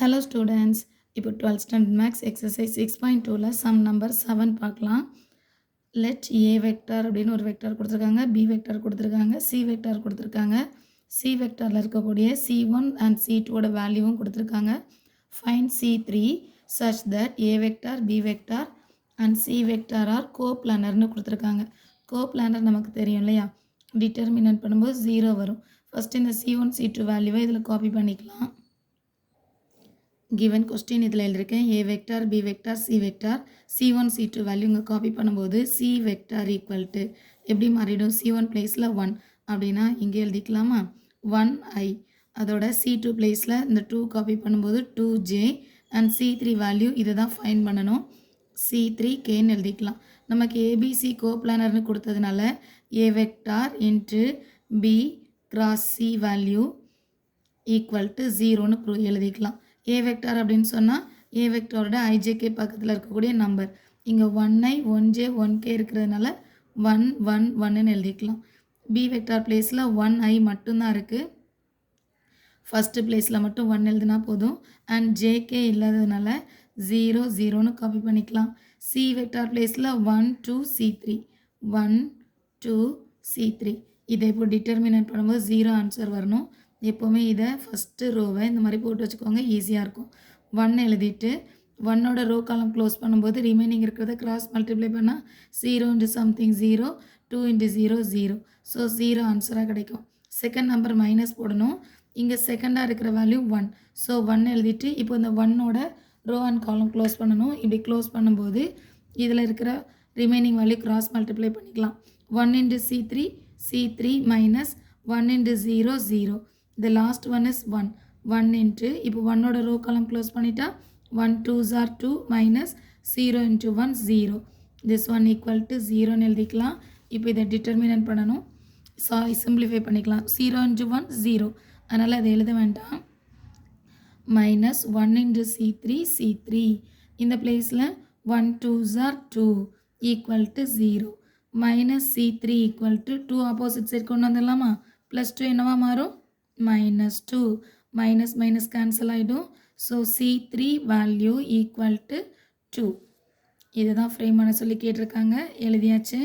Hello students, இப்போ 12th standard max exercise 6.2ல sum number 7 பார்க்கலாம். Let a vector அப்படின்னு ஒரு வெக்டர் கொடுத்துருக்காங்க, b வெக்டர் கொடுத்துருக்காங்க, c வெக்டர் கொடுத்துருக்காங்க. c வெக்டரில் இருக்கக்கூடிய c1 and c2 ஓட வேல்யூவும் கொடுத்துருக்காங்க. Find c3 such that a vector, b vector and c vector are coplanar கொடுத்துருக்காங்க. coplanar நமக்கு தெரியும் இல்லையா, டிட்டர்மினன்ட் பண்ணும்போது 0 வரும். ஃபஸ்ட் இந்த c1 c2 வேல்யூவை இதில் காப்பி பண்ணிக்கலாம். given question இதில் எழுதியிருக்கேன் a vector, b vector, c vector, c1, c2 value இங்கே காப்பி பண்ணும்போது c vector equal to எப்படி மாறிடும், c1 பிளேஸில் 1 அப்படின்னா இங்கே எழுதிக்கலாமா 1i, அதோட c2 பிளேஸில் இந்த 2 காப்பி பண்ணும்போது 2j and c3 வேல்யூ இதை தான் ஃபைண்ட் பண்ணணும், c3kன்னு எழுதிக்கலாம். நமக்கு abc கோப்ளானர்னு கொடுத்ததுனால a vector into b cross c value equal to 0ன்னு எழுதிக்கலாம். a வெக்டார் அப்படின்னு சொன்னால் a வெக்டாரோட ijk பக்கத்தில் இருக்கக்கூடிய நம்பர், இங்கே 1i 1j 1k இருக்கிறதுனால 1 1 1ன்னு எழுதிக்கலாம். b வெக்டார் பிளேஸில் 1i மட்டும்தான் இருக்குது, ஃபஸ்ட்டு பிளேஸில் மட்டும் 1 எழுதுனா போதும். அண்ட் jk இல்லாததுனால 0 0ன்னு காப்பி பண்ணிக்கலாம். c வெக்டார் பிளேஸில் 1 2 c3 1 2 c3, இதை இப்போ டிட்டர்மினன்ட் பண்ணும்போது 0 ஆன்சர் வரணும். எப்போவுமே இதை ஃபஸ்ட்டு ரோவை இந்த மாதிரி போட்டு வச்சுக்கோங்க, ஈஸியாக இருக்கும். 1 எழுதிட்டு 1ஓட ரோ காலம் க்ளோஸ் பண்ணும்போது ரிமைனிங் இருக்கிறத கிராஸ் மல்டிப்ளை பண்ணால் 0 இன்ட்டு சம்திங் 0 2 இன்ட்டு 0 0, ஸோ 0 ஆன்சராக கிடைக்கும். செகண்ட் நம்பர் மைனஸ் போடணும், இங்கே செகண்டாக இருக்கிற வேல்யூ 1, ஸோ 1 எழுதிட்டு இப்போ இந்த 1ஓட ரோ அண்ட் காலம் க்ளோஸ் பண்ணணும். இப்படி க்ளோஸ் பண்ணும்போது இதில் இருக்கிற ரிமைனிங் வேல்யூ கிராஸ் மல்டிப்ளை பண்ணிக்கலாம். 1 into c3 c3 minus 1 into 0 0, the last one is 1 1 into இப்போ 1ஓட ரோ காலம் க்ளோஸ் பண்ணிட்டா 1 2s are 2 minus 0 into 1 0, this one equal to 0ன்னு எழுதிக்கலாம். இப்போ இதை டிட்டர்மினன்ட் பண்ணணும், சாரி சிம்பிளிஃபை பண்ணிக்கலாம். 0 into 1 0, அதனால் அதை எழுத வேண்டாம். மைனஸ் 1 into c3 c3, இந்த பிளேஸில் 1 2s are 2 equal to 0, minus c3 equal to 2 opposite side கொண்டு வந்துடலாமா, ப்ளஸ் 2 என்னவா மாறும் மைனஸ் 2, மைனஸ் மைனஸ் கேன்சல் ஆகிடும். So c3 value equal to 2, இதை தான் ஃப்ரேம் பண்ண சொல்லி கேட்டிருக்காங்க, எழுதியாச்சு.